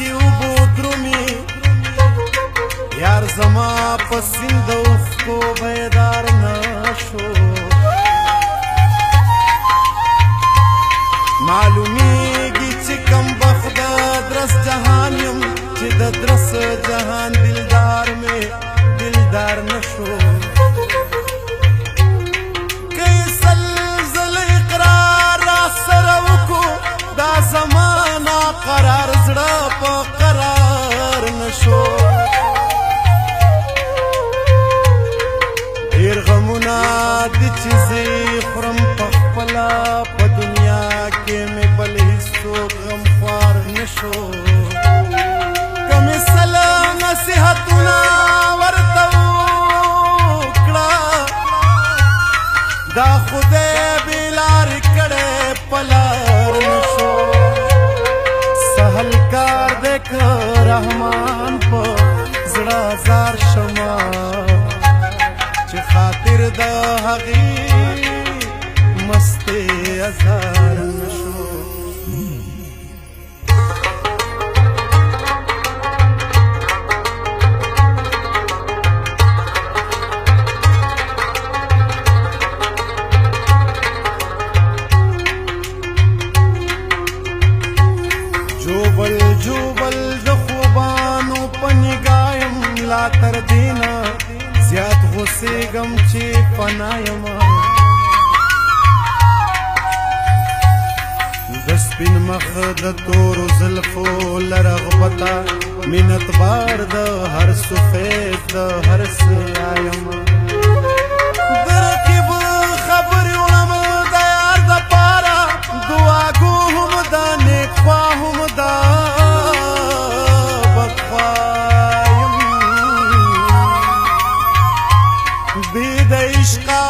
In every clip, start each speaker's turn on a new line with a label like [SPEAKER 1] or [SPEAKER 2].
[SPEAKER 1] کی اوبو درومی یار زما پسند اوخکو بیدار نشو معلومیگی چی کم بخت درس جهان یم چی د درس جهان دلدار میں دلدار نشو کئی سلزل اقرار را سروکو دا زمانا قرار زڑا پا قرار نشو دیر غمونا دی چیزی خورم پخپلا پا دنیا کے میں بل حصو غم خوار نشو کمی سلام نصیحتونا ورطوکڑا دا خودے بیلار کڑے پلار نشو سہل کار دیکھ رحمان پا زڑا زار شما چی خاطر دا حقی مستے ازار نشو جوبل جوبل د خوبانو پنگایم لا تر دینا زیاد غصے گم چی پنایم دسپین مخ د تورو زلفو لرغبتا منت بار د هر سفید د هر سیایم درقیب خبر علم د یار د پارا دعا گو هم د نیک خوا هم د بخوایم بید عشقا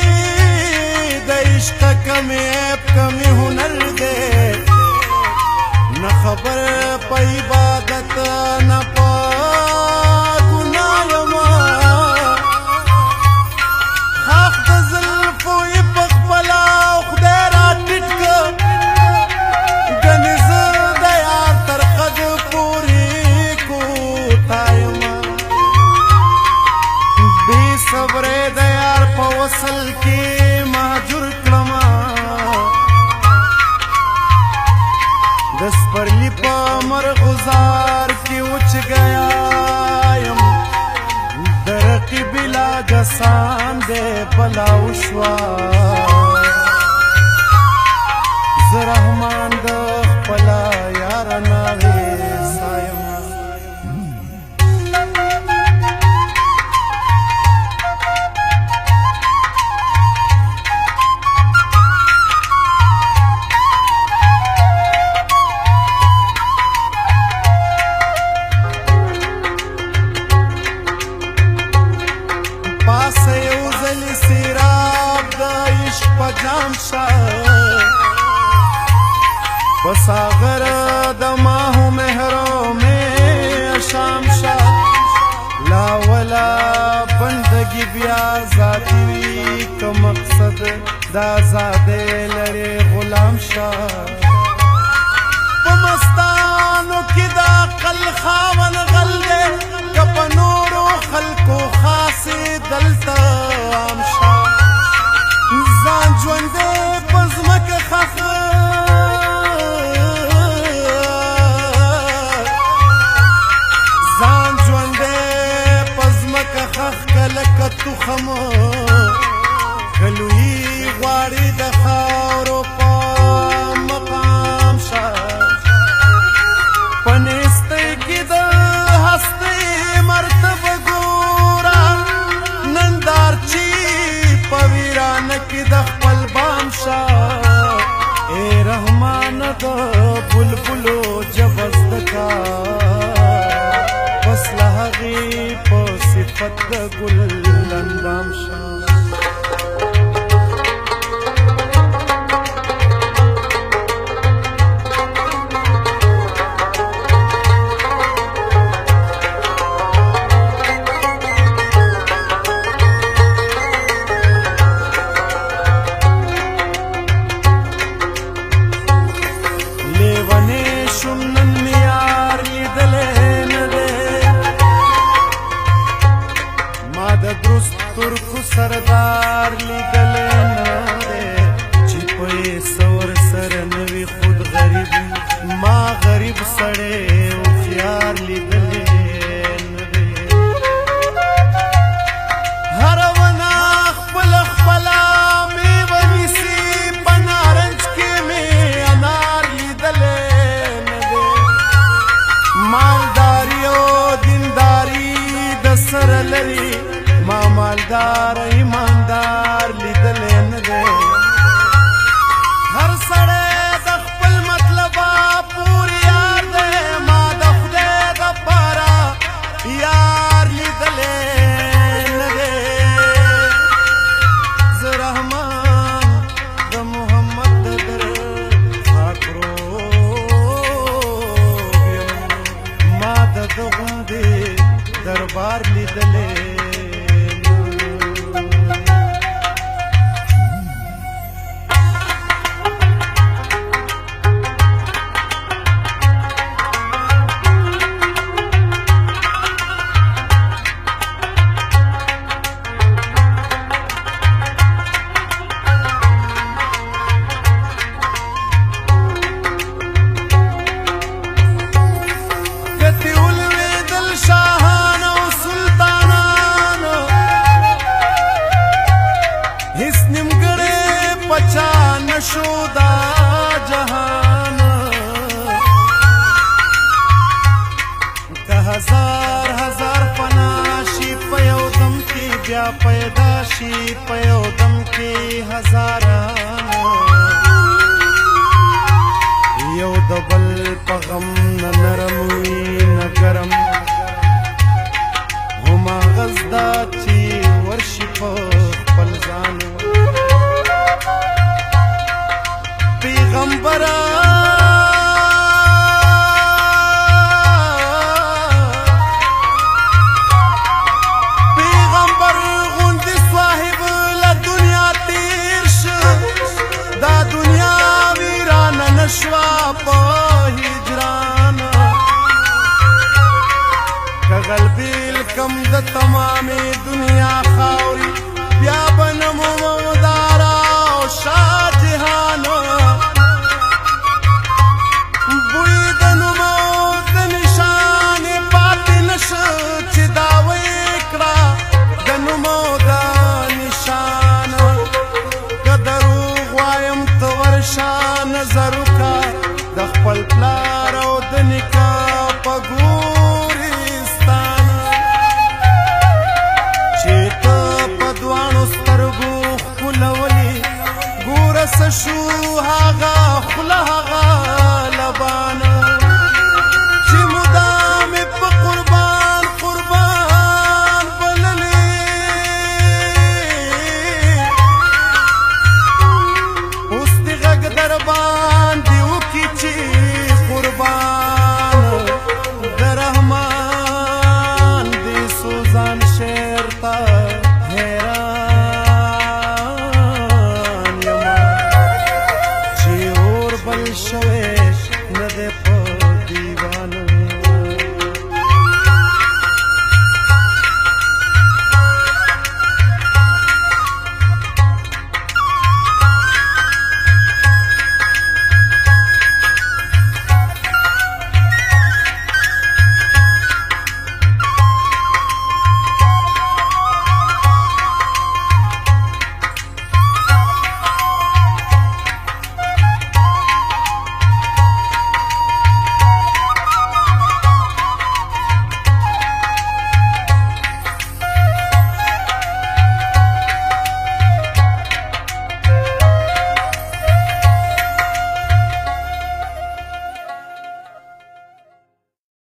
[SPEAKER 1] بید عشقا کمی عیب کمی ہنر دے نہ خبر پا عبادت نہ پا گنایم خاک دا ظلفو یپک بلا خدے را ٹٹک گنز دا یار تر خد پوری کوتایم بی صبر دا یار پا وصل کی مہجر کلما دس پرلی پا مرغزار کی اچ گیایم درقی بلا جسان دے بلا اشوا زرحمان دخ پلا یارنا غیسایم جام شاہ بساغر دماہو مہرو میں شام شاہ لا ولا بندگی بیا ذاتی وی کا مقصد دا زادے لرے غلام شاہ پمستانو کی دا قل خاون غل دے کپ نورو خلقو خاصی دلتا عام شاہ زان جوندے پزمک خخ زان جوندے پزمک خخ کلک تخم کلوی غواری د خاورو پا مقام شا پنستے کی د ہستے مرتب گورا نندار چی پویران کی د خپل بام شا اے رحمان د بلبلو جبست کا فصل حقی په صفت گل اندام شا سړی هوښیار لیدلی نه دی هره ونه خپله خپله میوه نیسي په نارنج کې مې انار لیدلی نه دی مالداري او دینداري د سره لري ما مالدار ایماندار لیدلی نه دی هر سړی د خپل مطلبه پورې یار دی ما د خدای دپاره یار لیدلی نه دی زه رحمان د محمد د در خاکروب یم ما د ده غوندې دربار لیدلی شو دا جهان که هزار هزار فنا شي په یو دم کې بیا پیدا شي په یو دم کې هزاران یو د بل په غم نه نرم وي نه ګرم هماغه زده چې ورشي په خپل ځان پیغمبره پیغمبر غوندې صاحب له دنیا تیر شه دا دنیا ویرانه نه شوه په هجران که غلبیل کم د تمامې دنیا خاوري بیا به نه مومداره او شاه جهان نظر وکړه د خپل پلار او د نیکه په ګورستان چې ته په دواړو سترګو ښکلولې ګوره څه شو